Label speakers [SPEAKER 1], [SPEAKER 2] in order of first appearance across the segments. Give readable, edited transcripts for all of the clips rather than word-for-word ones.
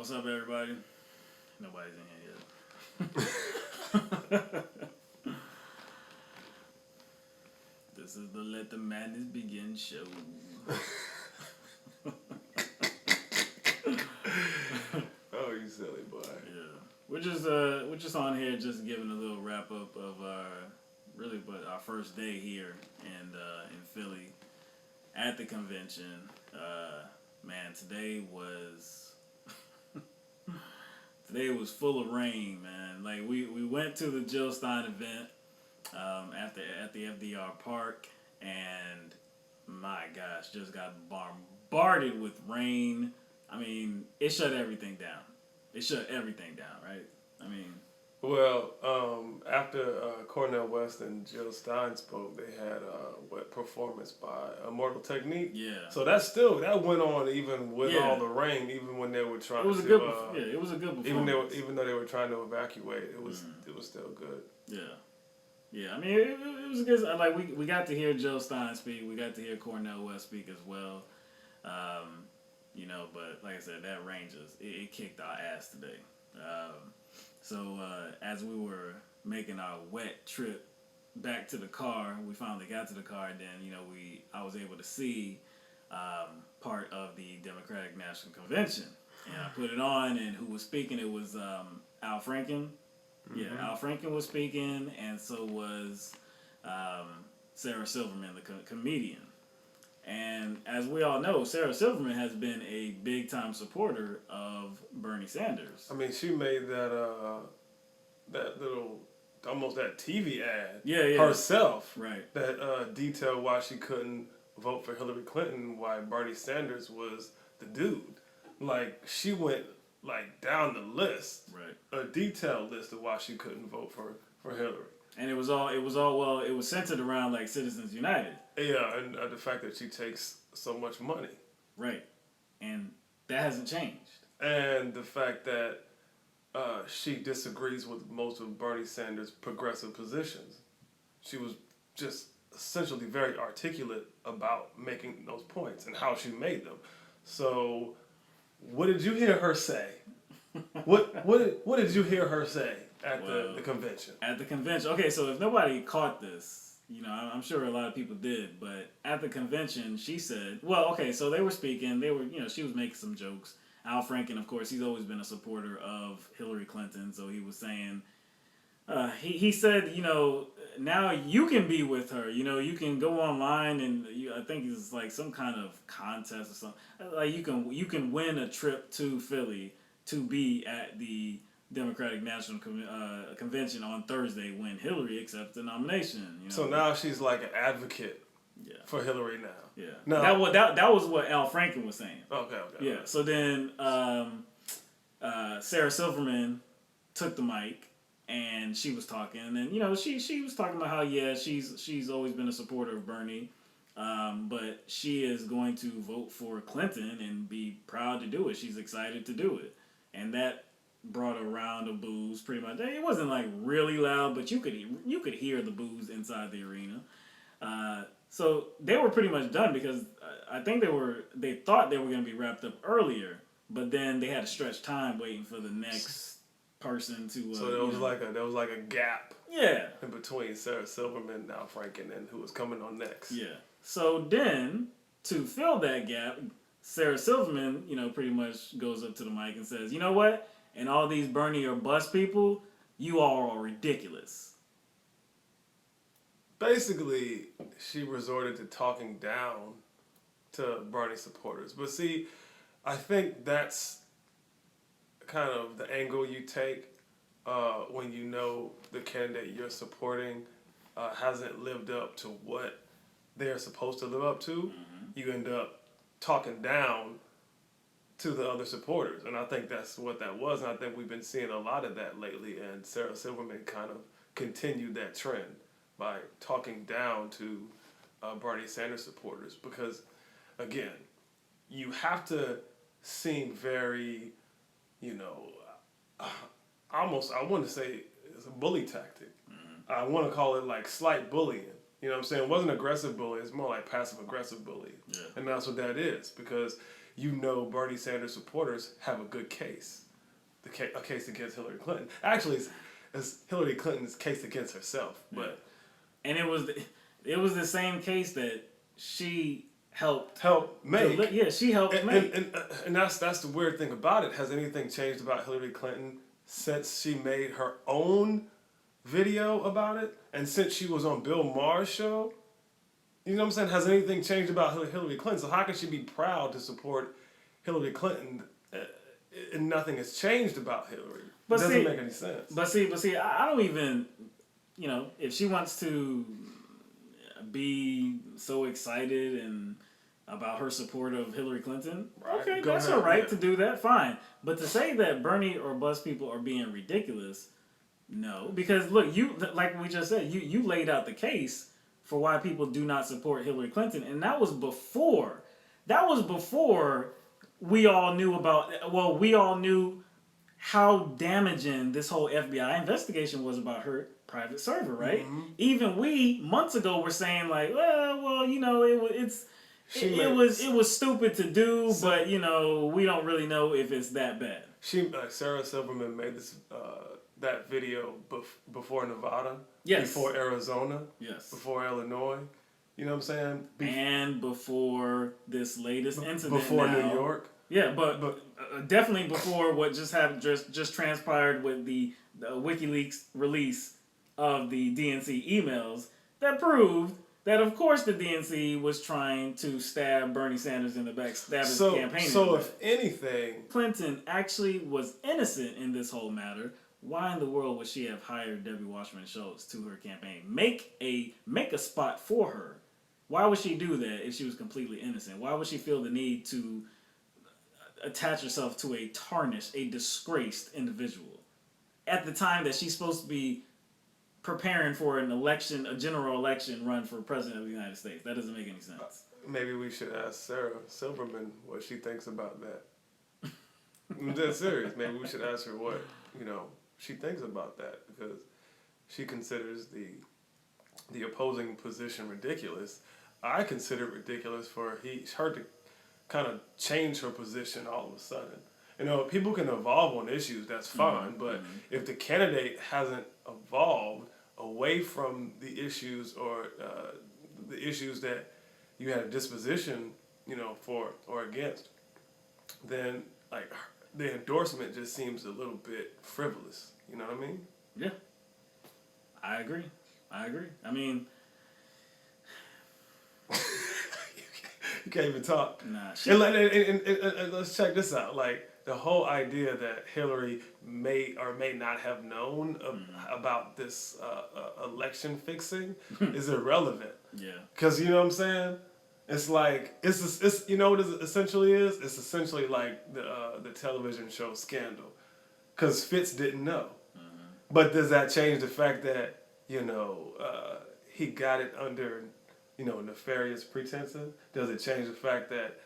[SPEAKER 1] What's up, everybody? Nobody's in here yet. This is the Let the Madness Begin show.
[SPEAKER 2] Oh, you silly boy.
[SPEAKER 1] Yeah, we're just on here just giving a little wrap up of our first day here in Philly at the convention. Man, today was full of rain, man. Like we went to the Jill Stein event at the FDR Park, and my gosh, just got bombarded with rain. I mean, it shut everything down. Right? I mean,
[SPEAKER 2] Well, after Cornell West and Jill Stein spoke, they had performance by Immortal Technique.
[SPEAKER 1] yeah.
[SPEAKER 2] So that went on even with all the rain, even when they were trying
[SPEAKER 1] It was
[SPEAKER 2] to.
[SPEAKER 1] it was a good performance.
[SPEAKER 2] Even though they were trying to evacuate, it was still good.
[SPEAKER 1] Yeah. I mean, it was a good. Like we got to hear Jill Stein speak. We got to hear Cornell West speak as well. But like I said, that rain it kicked our ass today. So as we were making our wet trip back to the car, we finally got to the car. And then I was able to see part of the Democratic National Convention, and I put it on. And who was speaking? It was Al Franken. Mm-hmm. Yeah, Al Franken was speaking, and so was Sarah Silverman, the comedian. And as we all know, Sarah Silverman has been a big time supporter of Bernie Sanders.
[SPEAKER 2] I mean, she made that little almost that TV ad herself.
[SPEAKER 1] Right.
[SPEAKER 2] That detailed why she couldn't vote for Hillary Clinton, why Bernie Sanders was the dude. Like, she went down the list.
[SPEAKER 1] Right.
[SPEAKER 2] A detailed list of why she couldn't vote for Hillary.
[SPEAKER 1] And it was centered around like Citizens United.
[SPEAKER 2] Yeah, and the fact that she takes so much money.
[SPEAKER 1] Right. And that hasn't changed.
[SPEAKER 2] And the fact that she disagrees with most of Bernie Sanders' progressive positions. She was just essentially very articulate about making those points and how she made them. So, what did you hear her say? What did you hear her say at the convention?
[SPEAKER 1] At the convention. Okay, so if nobody caught this, I'm sure a lot of people did, but at the convention, she said, so they were speaking, she was making some jokes. Al Franken, of course, he's always been a supporter of Hillary Clinton, so he was saying, he said, now you can be with her, you can go online and I think it's like some kind of contest or something. Like you can win a trip to Philly to be at the Democratic National Convention on Thursday when Hillary accepts the nomination.
[SPEAKER 2] So now she's like an advocate for Hillary now.
[SPEAKER 1] Yeah.
[SPEAKER 2] No.
[SPEAKER 1] That was what Al Franken was saying.
[SPEAKER 2] Okay.
[SPEAKER 1] Yeah. So then Sarah Silverman took the mic and she was talking, and then she was talking about how she's always been a supporter of Bernie, but she is going to vote for Clinton and be proud to do it. She's excited to do it, and that brought a round of boos. Pretty much, it wasn't like really loud, but you could hear the boos inside the arena. So they were pretty much done because I think they thought they were going to be wrapped up earlier, but then they had to stretch time waiting for the next person to.
[SPEAKER 2] So there was like a gap.
[SPEAKER 1] Yeah.
[SPEAKER 2] In between Sarah Silverman and Al Franken and who was coming on next.
[SPEAKER 1] Yeah. So then to fill that gap, Sarah Silverman, pretty much goes up to the mic and says, "You know what? And all these Bernie or bust people, you all are ridiculous."
[SPEAKER 2] Basically, she resorted to talking down to Bernie supporters. But see, I think that's kind of the angle you take when you know the candidate you're supporting hasn't lived up to what they're supposed to live up to. Mm-hmm. You end up talking down to the other supporters. And I think that's what that was. And I think we've been seeing a lot of that lately. And Sarah Silverman kind of continued that trend by talking down to Bernie Sanders supporters. Because, again, you have to seem very, almost, I want to say it's a bully tactic. Mm-hmm. I want to call it like slight bullying. You know what I'm saying? It wasn't aggressive bullying. It's more like passive-aggressive bullying. Yeah. And that's what that is. Because Bernie Sanders supporters have a good case, a case against Hillary Clinton. Actually, it's Hillary Clinton's case against herself, but
[SPEAKER 1] and it was the same case that she helped
[SPEAKER 2] make.
[SPEAKER 1] she helped make.
[SPEAKER 2] And that's the weird thing about it. Has anything changed about Hillary Clinton since she made her own video about it, and since she was on Bill Maher's show? You know what I'm saying? Has anything changed about Hillary Clinton? So how can she be proud to support Hillary Clinton and nothing has changed about Hillary? It doesn't make any sense.
[SPEAKER 1] But see, I don't even, if she wants to be so excited and about her support of Hillary Clinton, okay, that's her right to do that, fine. But to say that Bernie or Buzz people are being ridiculous, no. Because look, like we just said, you laid out the case for why people do not support Hillary Clinton, and that was before we all knew how damaging this whole FBI investigation was about her private server, right? Mm-hmm. Even we months ago were saying like, it was stupid to do, but we don't really know if it's that bad.
[SPEAKER 2] Sarah Silverman made this that video before Nevada,
[SPEAKER 1] yes,
[SPEAKER 2] before Arizona,
[SPEAKER 1] yes,
[SPEAKER 2] before Illinois. You know what I'm saying?
[SPEAKER 1] And before this latest incident,
[SPEAKER 2] before New York.
[SPEAKER 1] Yeah, but definitely before what just happened, just transpired with the WikiLeaks release of the DNC emails that proved that, of course, the DNC was trying to stab Bernie Sanders in the back, stab his campaign.
[SPEAKER 2] So, if anything,
[SPEAKER 1] Clinton actually was innocent in this whole matter. Why in the world would she have hired Debbie Wasserman Schultz to her campaign? Make a spot for her. Why would she do that if she was completely innocent? Why would she feel the need to attach herself to a tarnished, a disgraced individual at the time that she's supposed to be preparing for an election, a general election run for president of the United States? That doesn't make any sense.
[SPEAKER 2] Maybe we should ask Sarah Silverman what she thinks about that. I'm dead serious. Maybe we should ask her what she thinks about that, because she considers the opposing position ridiculous. I consider it ridiculous for her to kind of change her position all of a sudden. People can evolve on issues, that's fine, but if the candidate hasn't evolved away from the issues or the issues that you had a disposition, for or against, then like the endorsement just seems a little bit frivolous. You know what I mean?
[SPEAKER 1] Yeah. I agree. I mean,
[SPEAKER 2] you can't even talk.
[SPEAKER 1] Nah.
[SPEAKER 2] And let's check this out. Like, the whole idea that Hillary may or may not have known about this election fixing is irrelevant.
[SPEAKER 1] Yeah.
[SPEAKER 2] Because you know what I'm saying? It's like it's you know what it essentially is? It's essentially like the television show Scandal, because Fitz didn't know. But does that change the fact that he got it under nefarious pretenses? Does it change the fact that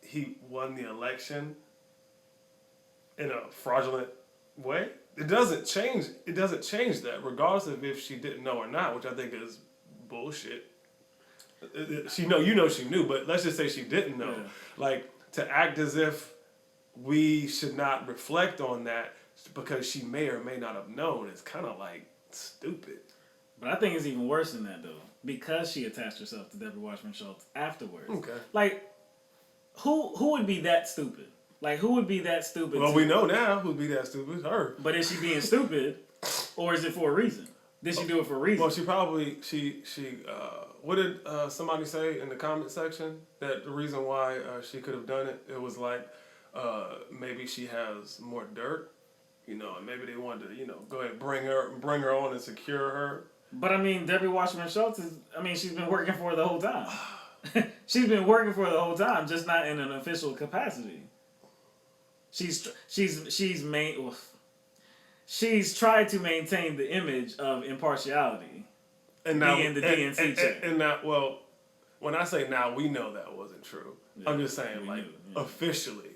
[SPEAKER 2] he won the election in a fraudulent way? It doesn't change. It doesn't change that, regardless of if she didn't know or not, which I think is bullshit. She knew, but let's just say she didn't know. Yeah. Like, to act as if we should not reflect on that because she may or may not have known is kind of like stupid.
[SPEAKER 1] But I think it's even worse than that, though, because she attached herself to Debbie Wasserman Schultz afterwards.
[SPEAKER 2] Okay.
[SPEAKER 1] Like, who would be that stupid? Like, who would be that stupid?
[SPEAKER 2] Well, we know now who'd be that stupid. Her.
[SPEAKER 1] But is she being stupid, or is it for a reason? Did she do it for a reason?
[SPEAKER 2] Well, she probably what did somebody say in the comment section that the reason why she could have done it? It was like maybe she has more dirt, and maybe they wanted to go ahead and bring her on and secure her.
[SPEAKER 1] But I mean, Debbie Wasserman Schultz she's been working for her the whole time. She's been working for her the whole time, just not in an official capacity. She's tried to maintain the image of impartiality,
[SPEAKER 2] and now
[SPEAKER 1] being the DNC chair.
[SPEAKER 2] And now, well, when I say now, we know that wasn't true. Yeah, I'm just saying, like, officially,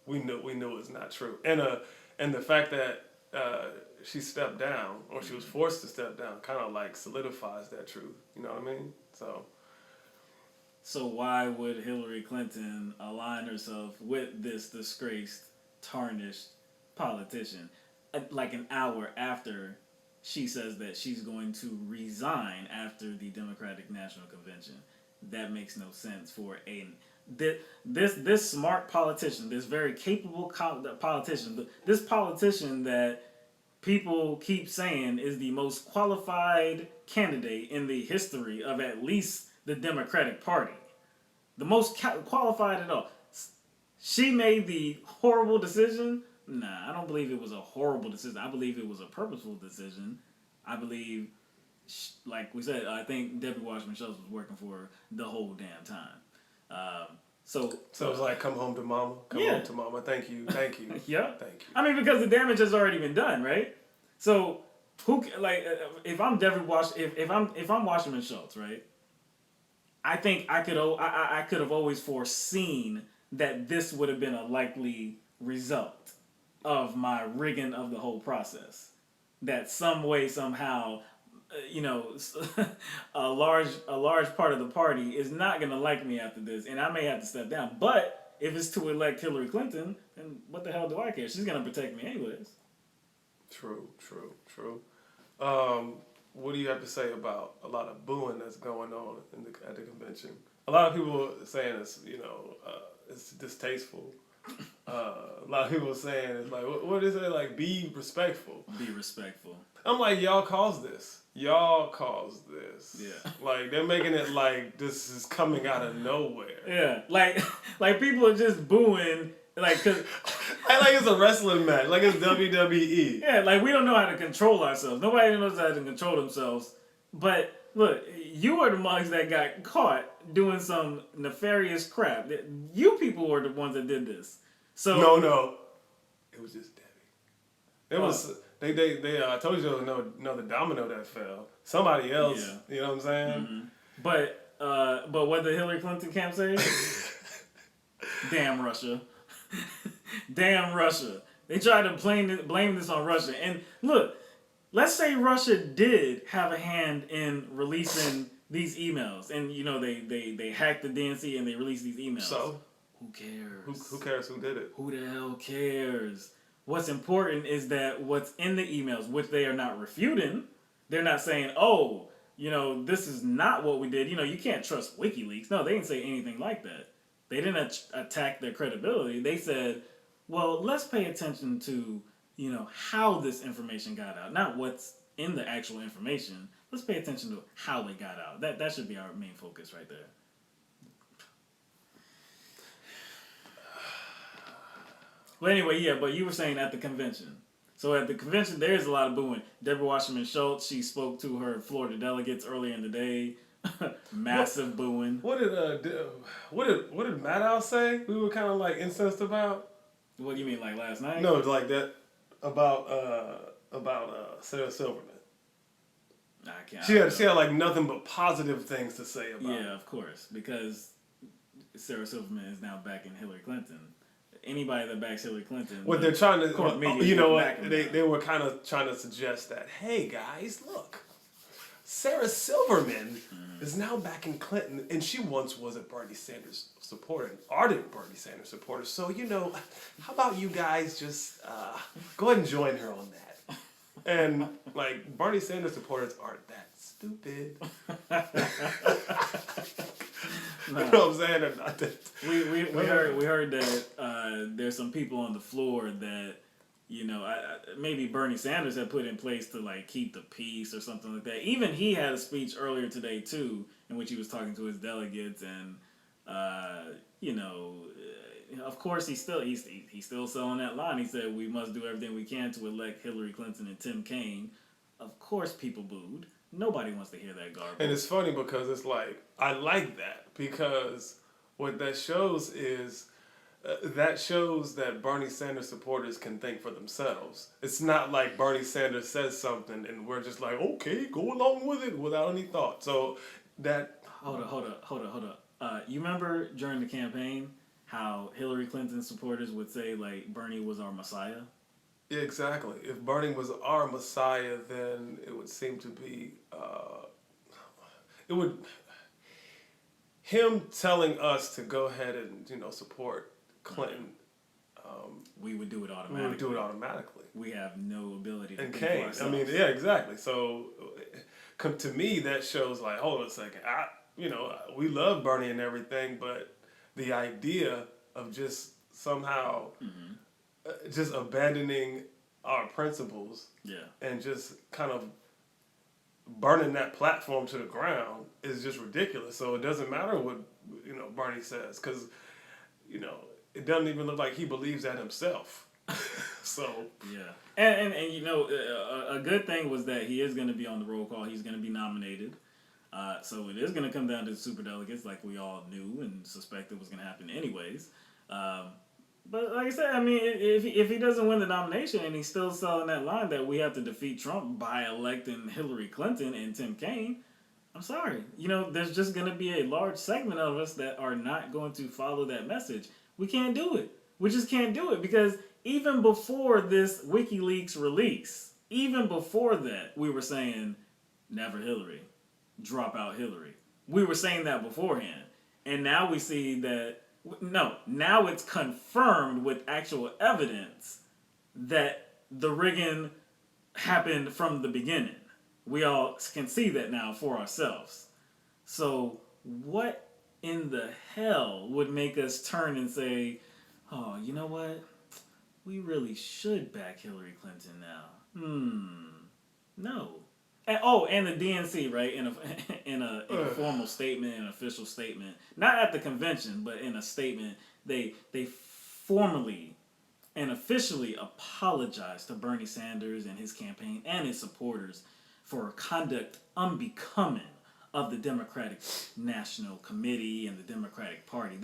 [SPEAKER 2] we knew it's not true. And the fact that she stepped down, or she was forced to step down, kind of like solidifies that truth. You know what I mean? So
[SPEAKER 1] So why would Hillary Clinton align herself with this disgraced, tarnished politician, like an hour after she says that she's going to resign after the Democratic National Convention? That makes no sense for a this smart politician, this very capable politician, this politician that people keep saying is the most qualified candidate in the history of at least the Democratic Party. The most qualified at all. She made the horrible decision. Nah, I don't believe it was a horrible decision. I believe it was a purposeful decision. I believe, like we said, I think Debbie Wasserman Schultz was working for her the whole damn time. So
[SPEAKER 2] it was like, come home to mama. Come home to mama. Thank you. Thank you.
[SPEAKER 1] Yeah.
[SPEAKER 2] Thank you.
[SPEAKER 1] I mean, because the damage has already been done, right? So who if I'm if I'm Wasserman Schultz, right? I think I could have always foreseen that this would have been a likely result of my rigging of the whole process. That some way, somehow, a large part of the party is not going to like me after this, and I may have to step down. But if it's to elect Hillary Clinton, then what the hell do I care? She's going to protect me anyways.
[SPEAKER 2] True. What do you have to say about a lot of booing that's going on at the convention? A lot of people are saying it's distasteful. A lot of people are saying it's like, what is it? Like, be respectful.
[SPEAKER 1] Be respectful.
[SPEAKER 2] I'm like, y'all caused this. Y'all caused this.
[SPEAKER 1] Yeah.
[SPEAKER 2] Like, they're making it like this is coming out of nowhere.
[SPEAKER 1] Yeah. Like people are just booing, like, cause
[SPEAKER 2] like it's a wrestling match. Like it's WWE.
[SPEAKER 1] Yeah, like we don't know how to control ourselves. Nobody knows how to control themselves. But look, you are the ones that got caught doing some nefarious crap. You people were the ones that did this. So
[SPEAKER 2] No. It was just Debbie. It was they I told you there was another domino that fell. Somebody else. Yeah. You know what I'm saying?
[SPEAKER 1] Mm-hmm. But what did Hillary Clinton camp say? Damn Russia. Damn Russia. They tried to blame this on Russia. And look, let's say Russia did have a hand in releasing these emails. And, they hacked the DNC and they released these emails.
[SPEAKER 2] So?
[SPEAKER 1] Who cares?
[SPEAKER 2] Who cares who did it?
[SPEAKER 1] Who the hell cares? What's important is that what's in the emails, which they are not refuting, they're not saying, this is not what we did. You can't trust WikiLeaks. No, they didn't say anything like that. They didn't attack their credibility. They said, well, let's pay attention to, how this information got out. Not what's in the actual information. Let's pay attention to how it got out. That should be our main focus right there. Well, anyway, but you were saying at the convention. So at the convention, there is a lot of booing. Deborah Wasserman Schultz, she spoke to her Florida delegates earlier in the day. Massive booing.
[SPEAKER 2] What did Maddow say? We were kind of like incensed about.
[SPEAKER 1] What do you mean, like last night?
[SPEAKER 2] No, like that about Sarah Silverman.
[SPEAKER 1] I can't.
[SPEAKER 2] She had like nothing but positive things to say about.
[SPEAKER 1] Yeah, of course, because Sarah Silverman is now backing Hillary Clinton. Anybody that backs Hillary Clinton.
[SPEAKER 2] What they're trying to,
[SPEAKER 1] they
[SPEAKER 2] they were kind of trying to suggest that, hey guys, look, Sarah Silverman is now backing Clinton, and she once was a Bernie Sanders supporter, an ardent Bernie Sanders supporter. So how about you guys just go ahead and join her on that? And like Bernie Sanders supporters aren't that stupid.
[SPEAKER 1] No.
[SPEAKER 2] You know what I'm saying? Or not that.
[SPEAKER 1] We heard that there's some people on the floor that maybe Bernie Sanders had put in place to like keep the peace or something like that. Even he had a speech earlier today too, in which he was talking to his delegates, and of course he's still selling that line. He said we must do everything we can to elect Hillary Clinton and Tim Kaine. Of course, people booed. Nobody wants to hear that garbage.
[SPEAKER 2] And it's funny because it's like, I like that because what that shows is that Bernie Sanders supporters can think for themselves. It's not like Bernie Sanders says something and we're just like, okay, go along with it without any thought. So that...
[SPEAKER 1] Hold up. You remember during the campaign how Hillary Clinton supporters would say like Bernie was our messiah?
[SPEAKER 2] Yeah, exactly. If Bernie was our messiah, then it would seem to be, him telling us to go ahead and support Clinton,
[SPEAKER 1] We would do it
[SPEAKER 2] we
[SPEAKER 1] automatically.
[SPEAKER 2] would do it automatically.
[SPEAKER 1] We have no ability to
[SPEAKER 2] And
[SPEAKER 1] think for
[SPEAKER 2] Kane,
[SPEAKER 1] ourselves.
[SPEAKER 2] I mean, yeah, exactly. So, to me, that shows like, hold on a second. We love Bernie and everything, but the idea of just somehow just abandoning our principles
[SPEAKER 1] Yeah.
[SPEAKER 2] and just kind of burning that platform to the ground is just ridiculous. So it doesn't matter what Bernie says, because it doesn't even look like he believes that himself. So
[SPEAKER 1] Yeah, and a good thing was that he is going to be on the roll call. He's going to be nominated. So it is going to come down to the superdelegates, like we all knew and suspected was going to happen anyways. But like I said, I mean, if he doesn't win the nomination and he's still selling that line that we have to defeat Trump by electing Hillary Clinton and Tim Kaine, I'm sorry. There's just going to be a large segment of us that are not going to follow that message. We can't do it. We just can't do it because even before this WikiLeaks release, even before that, we were saying, never Hillary, drop out Hillary. We were saying that beforehand. And now we see that, now it's confirmed with actual evidence that the rigging happened from the beginning. We all can see that now for ourselves. So what in the hell would make us turn and say, oh, you know what? We really should back Hillary Clinton now. No. And the DNC, right? In a formal statement, an official statement, not at the convention, but in a statement, they formally and officially apologized to Bernie Sanders and his campaign and his supporters for conduct unbecoming of the Democratic National Committee and the Democratic Party.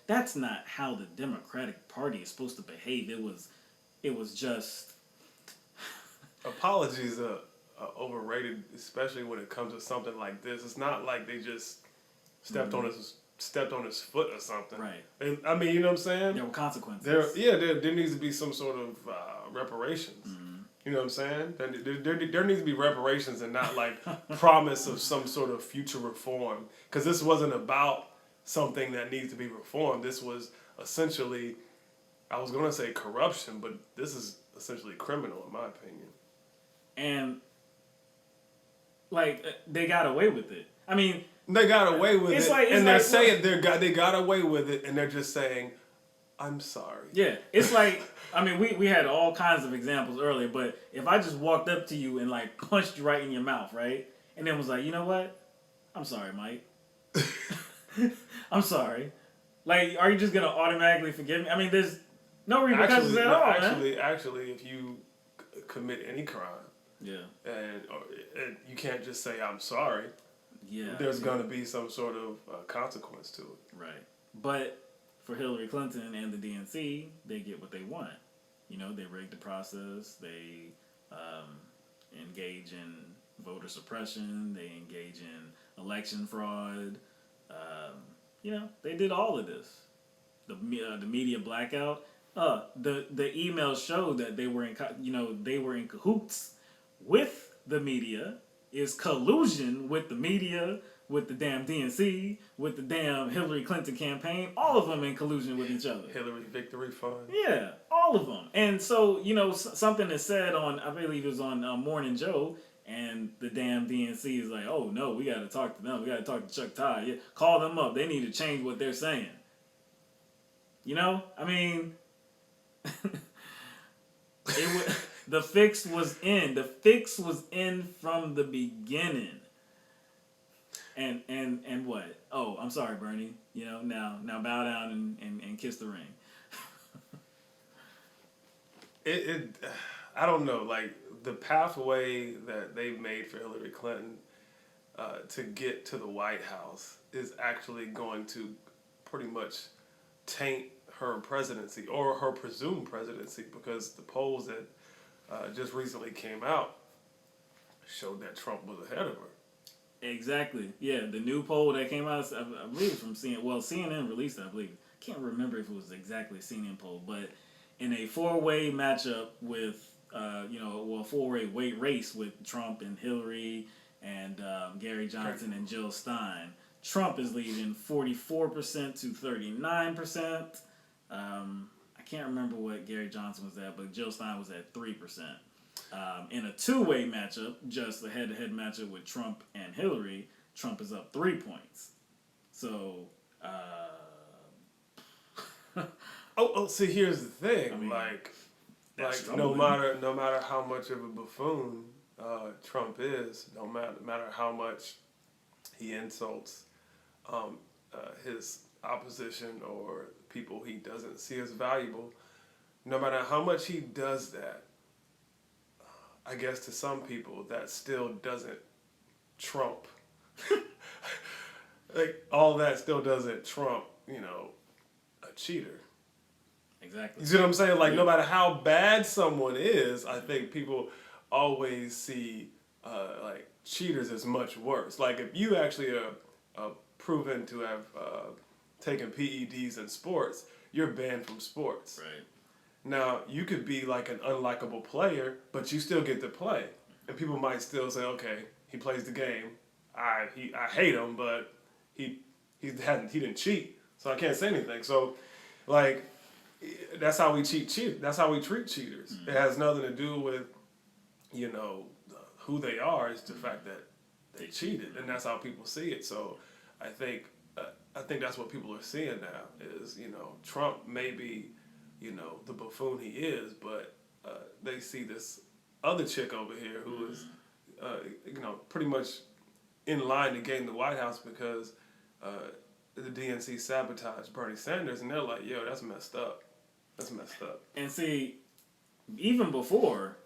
[SPEAKER 1] That's not how the Democratic Party is supposed to behave. It was just
[SPEAKER 2] apologies are overrated, especially when it comes to something like this. It's not like they just stepped on his foot or something.
[SPEAKER 1] Right.
[SPEAKER 2] And, I mean, you know what I'm saying?
[SPEAKER 1] There were consequences.
[SPEAKER 2] There needs to be some sort of reparations. You know what I'm saying? There needs to be reparations and not like promise of some sort of future reform. Because this wasn't about something that needs to be reformed. This was essentially, I was going to say corruption, but this is essentially criminal in my opinion.
[SPEAKER 1] And they got away with it. I mean,
[SPEAKER 2] they got away with it, and they're saying they got away with it, and they're just saying, "I'm sorry."
[SPEAKER 1] Yeah, it's like, I mean, we had all kinds of examples earlier, but if I just walked up to you and like punched you right in your mouth, right, and then was like, you know what, I'm sorry, Mike. I'm sorry. Like, are you just gonna automatically forgive me? I mean, there's no repercussions at all, man.
[SPEAKER 2] Actually, if you commit any crime.
[SPEAKER 1] Yeah.
[SPEAKER 2] And you can't just say, I'm sorry.
[SPEAKER 1] Yeah.
[SPEAKER 2] There's going to be some sort of consequence to it.
[SPEAKER 1] Right. But for Hillary Clinton and the DNC, they get what they want. They rig the process. They engage in voter suppression. They engage in election fraud. They did all of this. The media blackout. The emails showed that they were in cahoots with the media, is collusion with the media, with the damn DNC, with the damn Hillary Clinton campaign, all of them in collusion with each other.
[SPEAKER 2] Hillary Victory Fund.
[SPEAKER 1] Yeah, all of them. And so, something is said on, I believe it was on Morning Joe, and the damn DNC is like, oh no, we got to talk to them. We got to talk to Chuck Todd. Yeah, call them up. They need to change what they're saying. I mean, the fix was in. The fix was in from the beginning. And what? Oh, I'm sorry, Bernie. Now bow down and kiss the ring.
[SPEAKER 2] I don't know. Like, the pathway that they've made for Hillary Clinton to get to the White House is actually going to pretty much taint her presidency or her presumed presidency, because the polls that just recently came out showed that Trump was ahead of her.
[SPEAKER 1] Exactly. Yeah, the new poll that came out, I believe it's from CNN. Well, CNN released it, I believe. Can't remember if it was exactly a CNN poll, but in a four-way matchup with, a four-way race with Trump and Hillary and Gary Johnson and Jill Stein, Trump is leading 44% to 39%. I can't remember what Gary Johnson was at, but Jill Stein was at 3%. In a two-way matchup, just a head-to-head matchup with Trump and Hillary, Trump is up 3 points. So,
[SPEAKER 2] see, here's the thing.
[SPEAKER 1] I mean,
[SPEAKER 2] like
[SPEAKER 1] that's
[SPEAKER 2] no
[SPEAKER 1] troubling.
[SPEAKER 2] matter how much of a buffoon Trump is, no matter how much he insults his opposition or people he doesn't see as valuable, no matter how much he does that, I guess to some people that still doesn't trump. Like, all that still doesn't trump, a cheater.
[SPEAKER 1] Exactly.
[SPEAKER 2] You see what I'm saying? Like,
[SPEAKER 1] Yeah.
[SPEAKER 2] no matter how bad someone is, I think people always see like cheaters as much worse. Like, if you actually are proven to have taken PEDs in sports, you're banned from sports.
[SPEAKER 1] Right.
[SPEAKER 2] Now, you could be like an unlikable player, but you still get to play, and people might still say, "Okay, he plays the game. I hate him, but he didn't cheat, so I can't say anything." So, like, that's how we cheat. That's how we treat cheaters.
[SPEAKER 1] Mm-hmm.
[SPEAKER 2] It has nothing to do with, who they are. It's the fact that they cheated, and that's how people see it. So, I think that's what people are seeing now is, Trump may be, the buffoon he is, but they see this other chick over here who is, pretty much in line to gain the White House because the DNC sabotaged Bernie Sanders, and they're like, "Yo, that's messed up. That's messed up."
[SPEAKER 1] And see, even before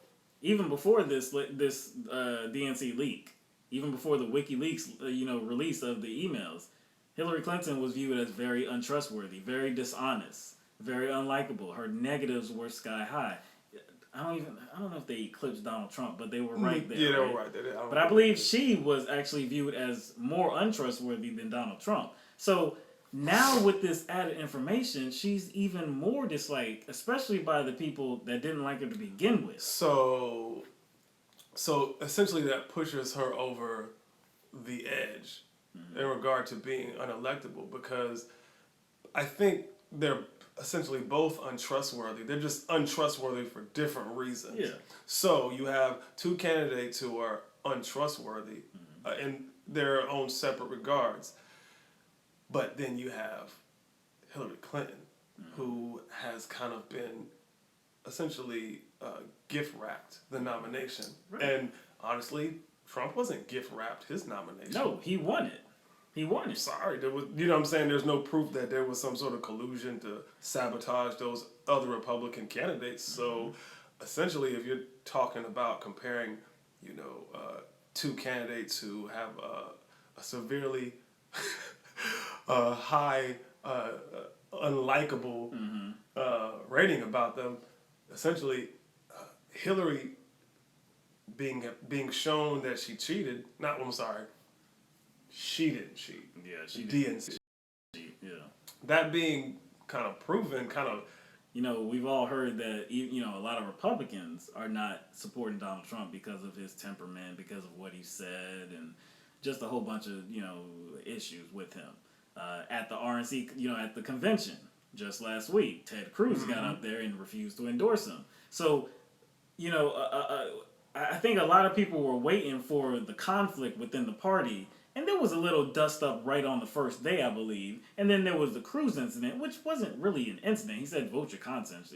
[SPEAKER 1] this DNC leak, even before the WikiLeaks release of the emails, Hillary Clinton was viewed as very untrustworthy, very dishonest, very unlikable. Her negatives were sky high. I don't know if they eclipsed Donald Trump, but they were right there.
[SPEAKER 2] Yeah, they
[SPEAKER 1] right?
[SPEAKER 2] were right there.
[SPEAKER 1] But I believe she was actually viewed as more untrustworthy than Donald Trump. So now with this added information, she's even more disliked, especially by the people that didn't like her to begin with.
[SPEAKER 2] So essentially that pushes her over the edge in regard to being unelectable, because I think they're essentially both untrustworthy. They're just untrustworthy for different reasons.
[SPEAKER 1] Yeah.
[SPEAKER 2] So you have two candidates who are untrustworthy in their own separate regards. But then you have Hillary Clinton, who has kind of been essentially gift wrapped the nomination.
[SPEAKER 1] Right.
[SPEAKER 2] And honestly, Trump wasn't gift wrapped his nomination.
[SPEAKER 1] No, he won it. He won
[SPEAKER 2] I'm
[SPEAKER 1] it.
[SPEAKER 2] sorry, there was, you know what I'm saying? There's no proof that there was some sort of collusion to sabotage those other Republican candidates. So essentially, if you're talking about comparing, two candidates who have a severely high, unlikable rating about them, essentially, Hillary being shown that she cheated. She didn't cheat.
[SPEAKER 1] Yeah, she
[SPEAKER 2] DNC.
[SPEAKER 1] did. Yeah.
[SPEAKER 2] That being kind of proven,
[SPEAKER 1] We've all heard that, a lot of Republicans are not supporting Donald Trump because of his temperament, because of what he said, and just a whole bunch of, issues with him. At the RNC, at the convention just last week, Ted Cruz got up there and refused to endorse him. So, I think a lot of people were waiting for the conflict within the party. And there was a little dust up right on the first day, I believe. And then there was the Cruz incident, which wasn't really an incident. He said, vote your conscience.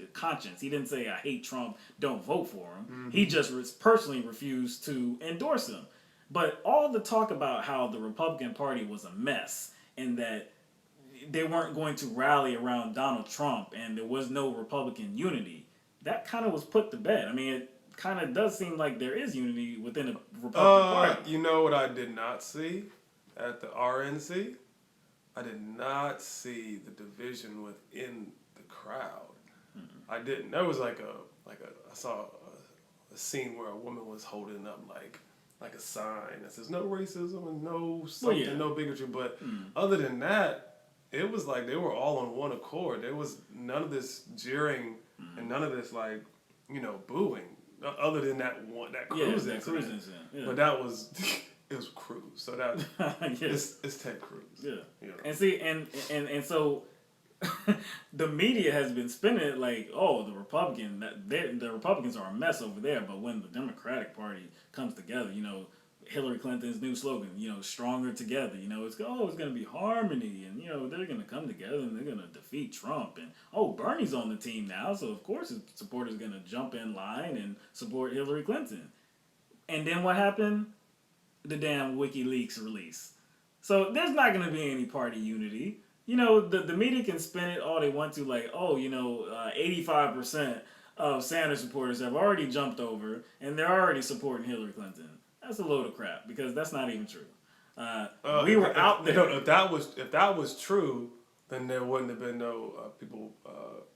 [SPEAKER 1] He didn't say, I hate Trump, don't vote for him. He just personally refused to endorse him. But all the talk about how the Republican Party was a mess and that they weren't going to rally around Donald Trump and there was no Republican unity, that kind of was put to bed. I mean, it kind of does seem like there is unity within the Republican Party.
[SPEAKER 2] You know what I did not see at the RNC? I did not see the division within the crowd. I didn't. There was I saw a scene where a woman was holding up like a sign that says no racism and no something, no bigotry. But other than that, it was like they were all on one accord. There was none of this jeering and none of this booing. Other than that Cruz incident.
[SPEAKER 1] Yeah.
[SPEAKER 2] But that was, it was Cruz. So that
[SPEAKER 1] yes.
[SPEAKER 2] it's Ted Cruz.
[SPEAKER 1] Yeah.
[SPEAKER 2] You know?
[SPEAKER 1] And see, and so the media has been spinning it like, oh, the Republicans are a mess over there. But when the Democratic Party comes together, you know, Hillary Clinton's new slogan, you know, stronger together. You know, it's going to be harmony, and you know they're going to come together and they're going to defeat Trump. And oh, Bernie's on the team now, so of course his supporters are going to jump in line and support Hillary Clinton. And then what happened? The damn WikiLeaks release. So there's not going to be any party unity. You know, the media can spin it all they want to, like, oh, you know, 85% of Sanders supporters have already jumped over and they're already supporting Hillary Clinton. That's a load of crap because that's not even true. We were out there.
[SPEAKER 2] If that was true, then there wouldn't have been no people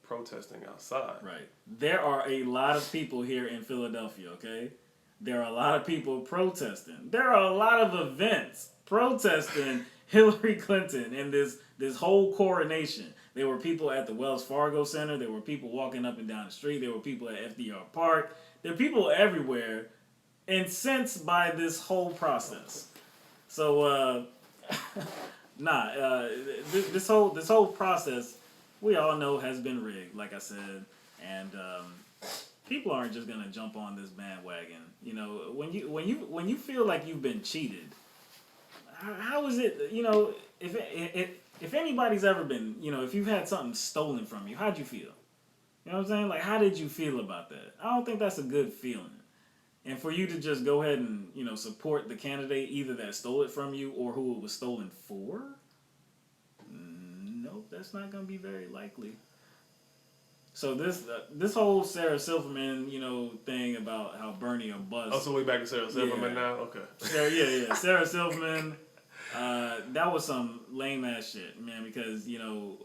[SPEAKER 2] protesting outside.
[SPEAKER 1] Right. There are a lot of people here in Philadelphia, okay? There are a lot of people protesting. There are a lot of events protesting Hillary Clinton and this whole coronation. There were people at the Wells Fargo Center. There were people walking up and down the street. There were people at FDR Park. There are people everywhere incensed by this whole process. So, this whole process, we all know has been rigged, like I said, and people aren't just gonna jump on this bandwagon. You know, when you feel like you've been cheated, how is it? You know, if anybody's ever been, you know, if you've had something stolen from you, how'd you feel? You know what I'm saying? Like, how did you feel about that? I don't think that's a good feeling. And for you to just go ahead and, you know, support the candidate either that stole it from you or who it was stolen for, nope, that's not going to be very likely. So this whole Sarah Silverman, you know, thing about how Bernie or bust.
[SPEAKER 2] Oh, so we back to Sarah Silverman now? Okay.
[SPEAKER 1] Sarah Silverman, that was some lame ass shit, man, because, you know.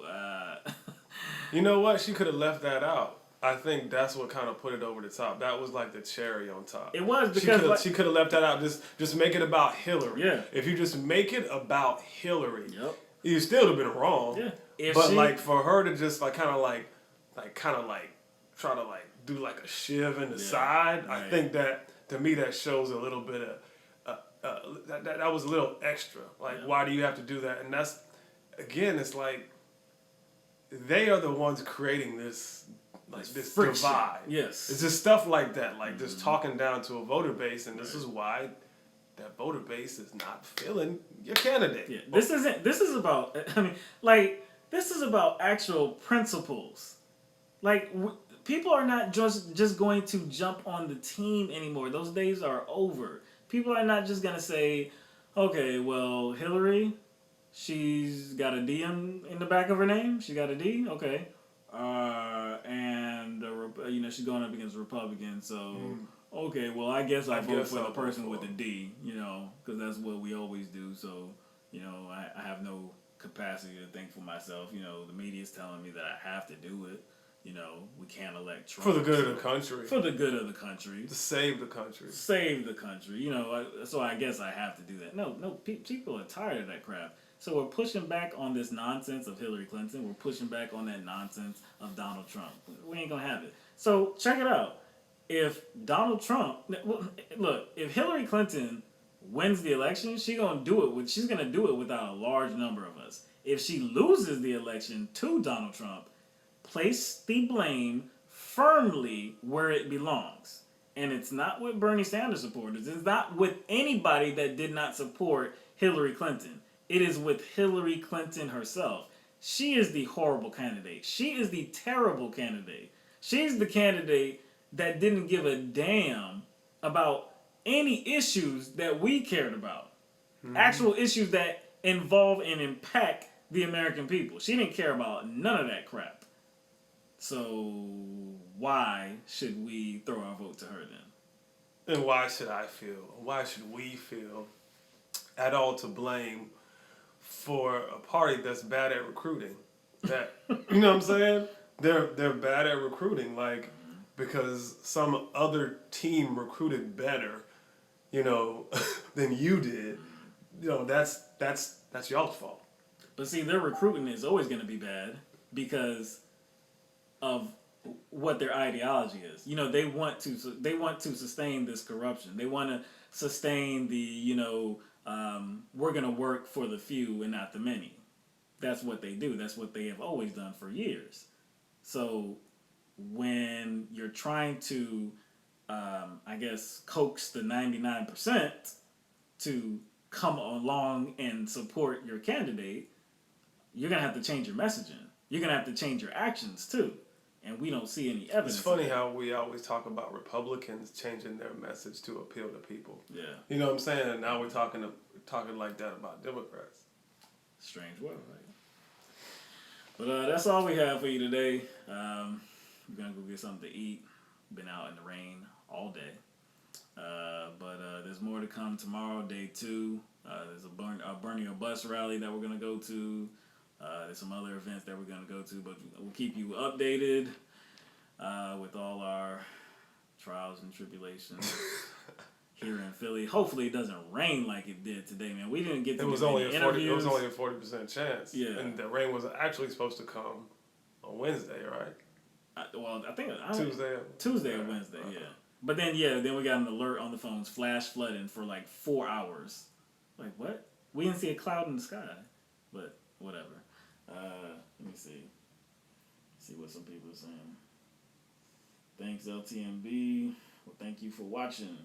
[SPEAKER 2] You know what? She could have left that out. I think that's what kind of put it over the top. That was like the cherry on top.
[SPEAKER 1] It was because
[SPEAKER 2] she could have left that out. Just make it about Hillary.
[SPEAKER 1] Yeah.
[SPEAKER 2] If you just make it about Hillary,
[SPEAKER 1] yep.
[SPEAKER 2] You still have been wrong.
[SPEAKER 1] Yeah.
[SPEAKER 2] Like for her to just like kind of try to like do like a shiv in the side. Right. I think that to me that shows a little bit of that was a little extra. Like why do you have to do that? And that's again, it's like they are the ones creating this. Like this friction. Divide.
[SPEAKER 1] Yes.
[SPEAKER 2] It's just stuff like that, like just talking down to a voter base, and this is why that voter base is not feeling your candidate.
[SPEAKER 1] Yeah. This is about actual principles. Like people are not just going to jump on the team anymore. Those days are over. People are not just gonna say, okay, well, Hillary, she's got a D in the back of her name. She got a D. Okay. And you know she's going up against Republicans, so okay, well I guess I'll vote for the person with a D, you know, because that's what we always do. So you know I have no capacity to think for myself. You know the media's telling me that I have to do it. You know we can't elect Trump
[SPEAKER 2] for the good of the country.
[SPEAKER 1] For the good of the country.
[SPEAKER 2] To save the country.
[SPEAKER 1] Save the country. You know, so I guess I have to do that. No, people are tired of that crap. So we're pushing back on this nonsense of Hillary Clinton. We're pushing back on that nonsense of Donald Trump. We ain't gonna have it. So check it out. If Donald Trump, look, if Hillary Clinton wins the election, she's gonna do it without a large number of us. If she loses the election to Donald Trump, place the blame firmly where it belongs. And it's not with Bernie Sanders supporters. It's not with anybody that did not support Hillary Clinton. It is with Hillary Clinton herself. She is the horrible candidate. She is the terrible candidate. She's the candidate that didn't give a damn about any issues that we cared about. Mm-hmm. Actual issues that involve and impact the American people. She didn't care about none of that crap. So why should we throw our vote to her then?
[SPEAKER 2] And why should we feel at all to blame for a party that's bad at recruiting? That you know what I'm saying? They're bad at recruiting, like because some other team recruited better, you know, than you did. You know, that's y'all's fault.
[SPEAKER 1] But see, their recruiting is always going to be bad because of what their ideology is. You know, they want to sustain this corruption. They want to sustain the, we're going to work for the few and not the many. That's what they do. That's what they have always done for years. So when you're trying to, coax the 99% to come along and support your candidate, you're going to have to change your messaging. You're going to have to change your actions too. And we don't see any evidence.
[SPEAKER 2] It's funny how we always talk about Republicans changing their message to appeal to people.
[SPEAKER 1] Yeah.
[SPEAKER 2] You know what I'm saying? And now we're talking like that about Democrats.
[SPEAKER 1] Strange world, right? But that's all we have for you today. We're going to go get something to eat. Been out in the rain all day. But there's more to come tomorrow, day 2. There's a Bernie or Bust rally that we're going to go to. There's some other events that we're going to go to, but we'll keep you updated with all our trials and tribulations here in Philly. Hopefully it doesn't rain like it did today, man. We didn't get to
[SPEAKER 2] It was only a 40% chance.
[SPEAKER 1] Yeah.
[SPEAKER 2] And the rain was actually supposed to come on Wednesday, right?
[SPEAKER 1] I think
[SPEAKER 2] Tuesday
[SPEAKER 1] or Wednesday, yeah. But then we got an alert on the phones, flash flooding for like 4 hours. Like, what? We didn't see a cloud in the sky, but whatever. Let me see. See what some people are saying. Thanks, LTMB. Well, thank you for watching.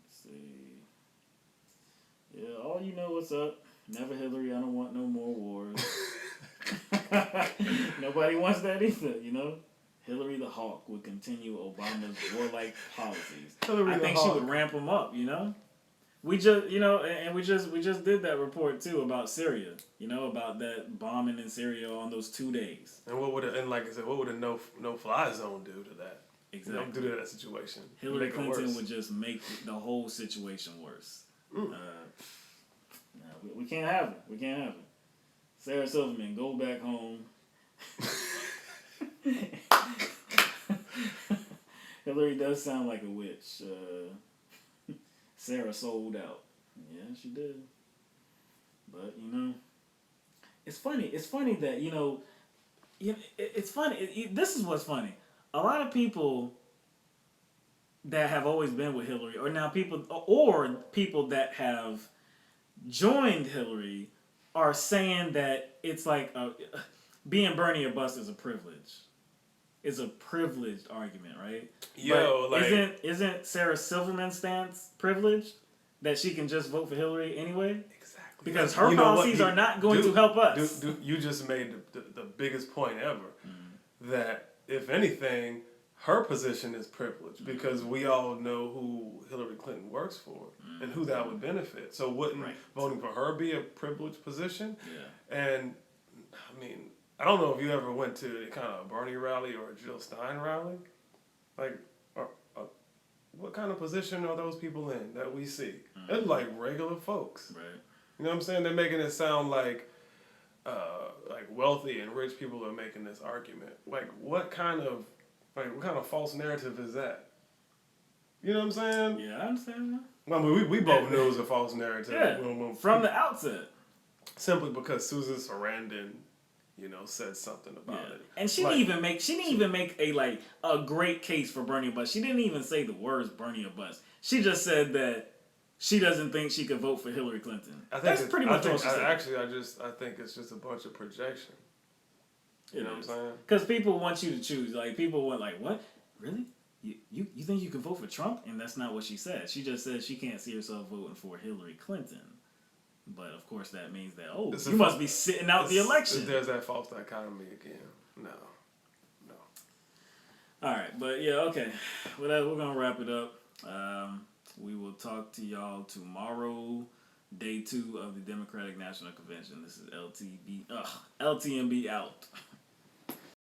[SPEAKER 1] Let's see. Yeah, all you know what's up. Never Hillary, I don't want no more wars. Nobody wants that either, Hillary the Hawk would continue Obama's warlike policies. I think she would ramp them up, We just, we just did that report too about Syria, about that bombing in Syria on those 2 days.
[SPEAKER 2] And like I said, what would a no-fly zone do to that?
[SPEAKER 1] Exactly.
[SPEAKER 2] Do to that situation.
[SPEAKER 1] Hillary Clinton would just make the whole situation worse. We can't have it. We can't have it. Sarah Silverman, go back home. Hillary does sound like a witch. Sarah sold out. Yeah, she did. But, it's funny. It's funny that, it's funny. This is what's funny. A lot of people that have always been with Hillary, or now people that have joined Hillary, are saying that it's like being Bernie or bust is a privilege. Is a privileged argument, right?
[SPEAKER 2] Yo,
[SPEAKER 1] but
[SPEAKER 2] like
[SPEAKER 1] isn't Sarah Silverman's stance privileged that she can just vote for Hillary anyway?
[SPEAKER 2] Exactly.
[SPEAKER 1] Because her policies are not going to help us.
[SPEAKER 2] You just made the biggest point ever. Mm-hmm. That if anything, her position is privileged because we all know who Hillary Clinton works for and who that would benefit. So wouldn't voting for her be a privileged position?
[SPEAKER 1] Yeah.
[SPEAKER 2] And I mean, I don't know if you ever went to a kind of Bernie rally or a Jill Stein rally. Like, what kind of position are those people in that we see? Mm-hmm. They're like regular folks. Right. You know what I'm saying? They're making it sound like wealthy and rich people are making this argument. Like, what kind of false narrative is that? You know what I'm saying?
[SPEAKER 1] Yeah, I understand.
[SPEAKER 2] I mean, we both knew it was a false narrative.
[SPEAKER 1] Yeah, from the outset.
[SPEAKER 2] Simply because Susan Sarandon, said something about it.
[SPEAKER 1] And she didn't even make a great case for Bernie or bust. She didn't even say the words Bernie or bust. She just said that she doesn't think she could vote for Hillary Clinton. That's pretty much all she said.
[SPEAKER 2] Actually, I think it's just a bunch of projection. You know what I'm saying?
[SPEAKER 1] Because people want you to choose. Like, people want, like, what? Really? You think you can vote for Trump? And that's not what she said. She just said she can't see herself voting for Hillary Clinton. But, of course, that means that, you must be sitting out the election.
[SPEAKER 2] There's that false dichotomy again. No.
[SPEAKER 1] All right. But, yeah, okay. Well, we're going to wrap it up. We will talk to y'all tomorrow, day 2 of the Democratic National Convention. This is LTMB out.